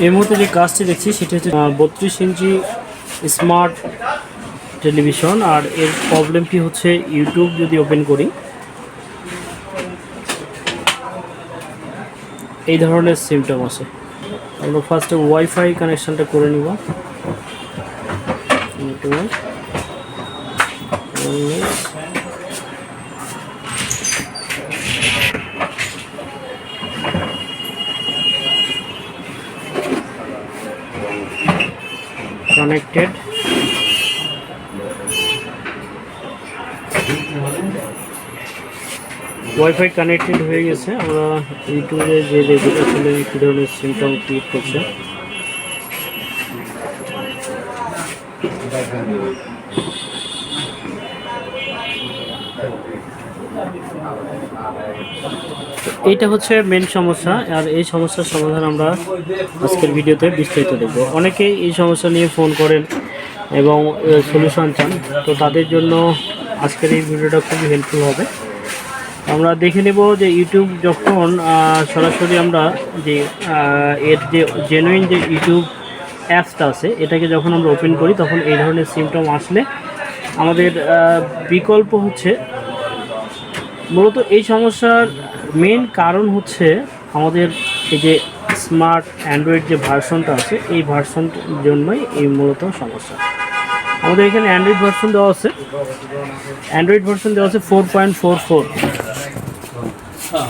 এই মুহূর্তে যে কাজটি দেখছি সেটা হচ্ছে 32 ইঞ্চি স্মার্ট টেলিভিশন। আর এর প্রবলেমটি হচ্ছে ইউটিউব যদি ওপেন করি এই ধরনের সিমটম আছে। আমরা ফার্স্টে ওয়াইফাই কানেকশনটা করে নিব। কানেক্টেড। ওয়াইফাই কানেক্টেড হয়ে গেছে। আমরা ইউটিউবে যে দেখব আসলে কী ধরনের সিমটম ক্রিয়েট করছে। এইটা হচ্ছে মেন সমস্যা। আর এই সমস্যার সমাধান আমরা আজকের ভিডিওতে বিস্তারিত দেখব। অনেকেই এই সমস্যা নিয়ে ফোন করেন এবং সলিউশন চান, তো তাদের জন্য আজকের এই ভিডিওটা খুবই হেল্পফুল হবে। আমরা দেখে নেব যে ইউটিউব যখন সরাসরি আমরা যে এর যে জেনুইন যে ইউটিউব অ্যাপসটা আছে এটাকে যখন আমরা ওপেন করি তখন এই ধরনের সিমটম আসলে আমাদের বিকল্প হচ্ছে মূলত এই সমস্যার মেন কারণ হচ্ছে আমাদের এই যে স্মার্ট অ্যান্ড্রয়েড যে ভার্সনটা আছে এই ভার্সনটার জন্যই এই মূলত সমস্যা। আমাদের এখানে অ্যান্ড্রয়েড ভার্সন দেওয়া আছে 4.44।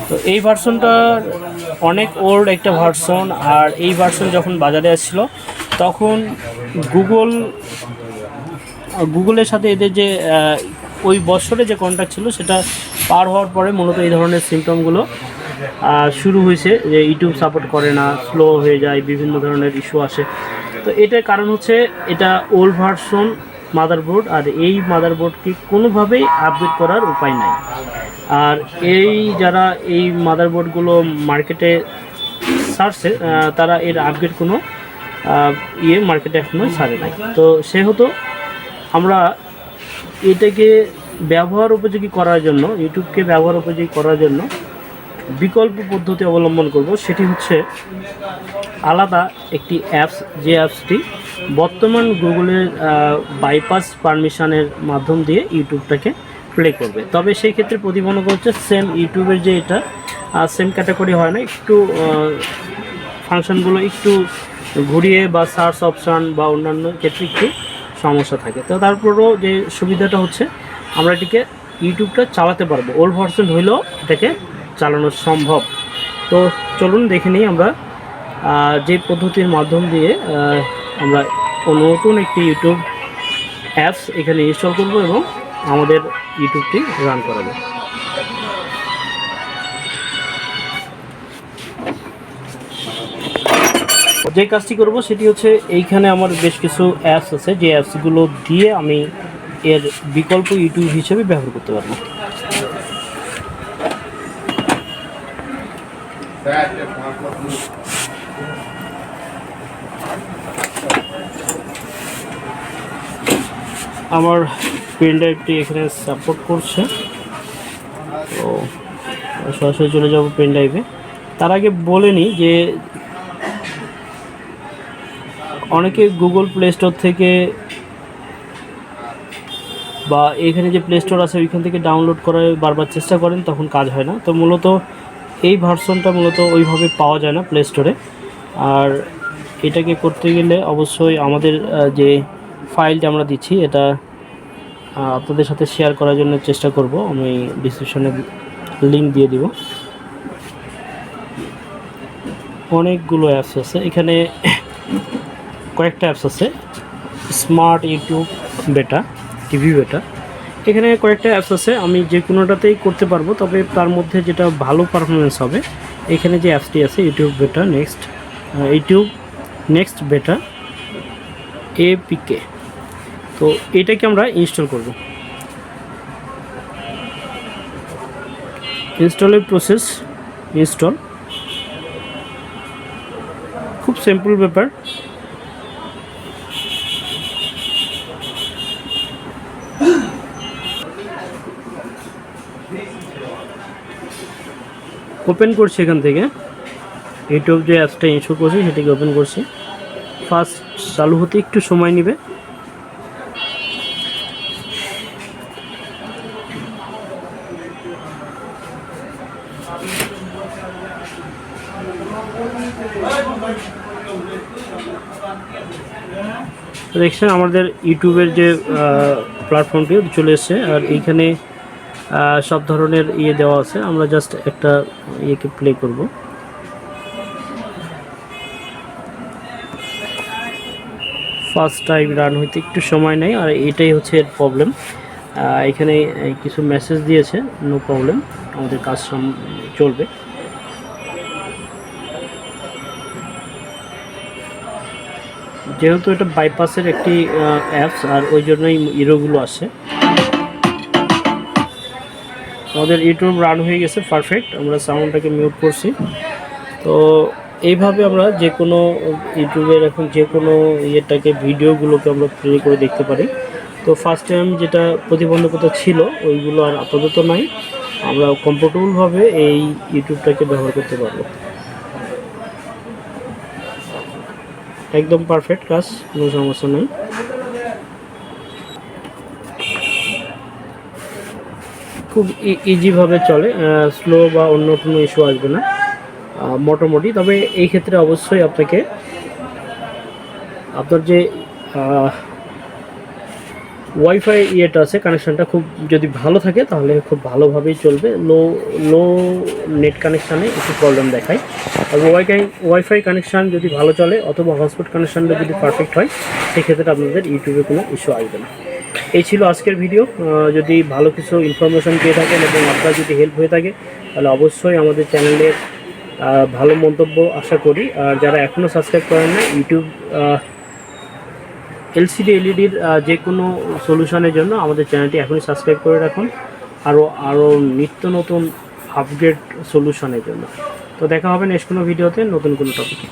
তো এই ভার্সনটা অনেক ওল্ড একটা ভার্সন। আর এই ভার্সন যখন বাজারে আসছিল তখন গুগলের সাথে এদের যে ওই বছরে যে কন্ট্যাক্ট ছিল সেটা পার হওয়ার পরে মূলত এই ধরনের সিমটমগুলো শুরু হয়েছে, যে ইউটিউব সাপোর্ট করে না, স্লো হয়ে যায়, বিভিন্ন ধরনের ইস্যু আসে। তো এটার কারণ হচ্ছে এটা ওল্ড ভার্সন মাদারবোর্ড, আর এই মাদারবোর্ডকে কোনোভাবেই আপডেট করার উপায় নাই। আর যারা এই মাদারবোর্ডগুলো মার্কেটে ছাড়ছে তারা এর আপডেট কোনো মার্কেটে এখনও ছাড়ে নাই। তো সেহেতু আমরা এটাকে ব্যবহার উপযোগী করার জন্য, ইউটিউবকে ব্যবহার উপযোগী করার জন্য বিকল্প পদ্ধতি অবলম্বন করব। সেটি হচ্ছে আলাদা একটি অ্যাপস, যে অ্যাপসটি বর্তমান গুগলের বাইপাস পারমিশনের মাধ্যম দিয়ে ইউটিউবটাকে প্লে করবে। তবে সেই ক্ষেত্রে প্রতিবন্ধক হচ্ছে সেম ইউটিউবের যে এটা সেম ক্যাটাগরি হয় না, একটু ফাংশনগুলো একটু ঘুরিয়ে বা সার্চ অপশান বা অন্যান্য ক্ষেত্রে একটু সমস্যা থাকে। তো তারপরেও যে সুবিধাটা হচ্ছে আমরা এটিকে ইউটিউবটা চালাতে পারবো, ওল্ড ভার্সন হইলেও এটাকে চালানো সম্ভব। তো চলুন দেখে নিই আমরা যে পদ্ধতির মাধ্যম দিয়ে আমরা নতুন একটি ইউটিউব অ্যাপস এখানে ইনস্টল করব এবং আমাদের ইউটিউবটি রান করাবো। যে কাজটি করব সেটি হচ্ছে এইখানে আমার বেশ কিছু অ্যাপস আছে, যে অ্যাপসগুলো দিয়ে আমি এর বিকল্প ইউটিউব হিসেবে ব্যবহার করতে পারবো। আমার পেন ড্রাইভটি এখানে সাপোর্ট করছে, তো সরাসরি চলে যাব পেন ড্রাইভে। তার আগে বলে নিই যে অনেকে গুগল প্লে স্টোর থেকে বা এখানে যে প্লে স্টোর আছে ওইখান থেকে ডাউনলোড করার বারবার চেষ্টা করেন, তখন কাজ হয় না। তো মূলত এই ভার্সনটা মূলত ওইভাবে পাওয়া যায় না প্লে স্টোরে। আর এটাকে করতে গেলে অবশ্যই আমাদের যে ফাইলটা আমরা দিচ্ছি এটা আপনাদের সাথে শেয়ার করার জন্য চেষ্টা করব। আমি ডিসক্রিপশনে লিঙ্ক দিয়ে দিব। অনেকগুলো অ্যাপস আছে এখানে, কয়েকটা অ্যাপস আছে স্মার্ট ইউটিউব বেটা, টিভি বেটা, এখানে কয়েকটা অ্যাপস আছে। আমি যে কোনোটাতেই করতে পারবো, তবে তার মধ্যে যেটা ভালো পারফরমেন্স হবে এখানে যে অ্যাপসটি আছে ইউটিউব নেক্সট বেটা এপিকে, তো এটাকে আমরা ইনস্টল করব। ইনস্টলের প্রসেস, ইনস্টল খুব সিম্পল ব্যাপার। ওপেন করছি এখান থেকে। ইউটিউব যে অ্যাপসটা ইনস্টল করছি সেটাকে ওপেন করছি। ফার্স্ট চালু হতে একটু সময় নেবে। দেখছেন আমাদের ইউটিউবের যে প্ল্যাটফর্মটি চলে এসছে, আর এইখানে সব ধরনের ইয়ে দেওয়া আছে। আমরা জাস্ট একটা ইয়েকে প্লে করব। ফার্স্ট টাইম রান হইতে একটু সময় নেয়, আর এটাই হচ্ছে এর প্রবলেম। এখানে কিছু মেসেজ দিয়েছে, নো প্রবলেম, আমাদের কাজ চলবে। যেহেতু এটা বাইপাসের একটি অ্যাপস, আর ওই জন্যই ইরোগুলো আসে। আমাদের ইউটিউব রান হয়ে গেছে পারফেক্ট। আমরা সাউন্ডটাকে মিউট করছি। তো এইভাবে আমরা যে কোনো ইউটিউবের এখন যে কোনো ইয়েটাকে ভিডিওগুলোকে আমরা প্লে করে দেখতে পারি। তো ফার্স্ট টাইম যেটা প্রতিবন্ধকতা ছিল ওইগুলো আর আপাতত নাই। আমরা কমফোর্টেবলভাবে এই ইউটিউবটাকে ব্যবহার করতে পারবো। একদম পারফেক্ট কাজ, কোনো সমস্যা নেই। খুব ইজিভাবে চলে, স্লো বা অন্য কোনো ইস্যু আসবে না মোটামুটি। তবে এই ক্ষেত্রে অবশ্যই আপনাকে আপনার যে ওয়াইফাই ইয়েটা আছে, কানেকশানটা খুব যদি ভালো থাকে তাহলে খুব ভালোভাবেই চলবে। লো নেট কানেকশানে একটু প্রবলেম দেখায়। আর ওয়াইফাই কানেকশান যদি ভালো চলে অথবা হটস্পট কানেকশানটা যদি পারফেক্ট হয়, সেক্ষেত্রে আপনাদের ইউটিউবে কোনো ইস্যু আসবে না। এই ছিল আজকের ভিডিও। যদি ভালো কিছু ইনফরমেশন পেয়ে থাকেন এবং আপনার যদি হেল্প হয়ে থাকে তাহলে অবশ্যই আমাদের চ্যানেলের ভালো মন্তব্য আশা করি। আর যারা এখনও সাবস্ক্রাইব করেন না, ইউটিউব এলসিডি এলইডির যে কোনো সলিউশনের জন্য আমাদের চ্যানেলটি এখনই সাবস্ক্রাইব করে রাখুন, আরও নিত্য নতুন আপগ্রেড সলিউশনের জন্য। তো দেখা হবে নেক্সট কোনো ভিডিওতে নতুন কোনো টপিকে।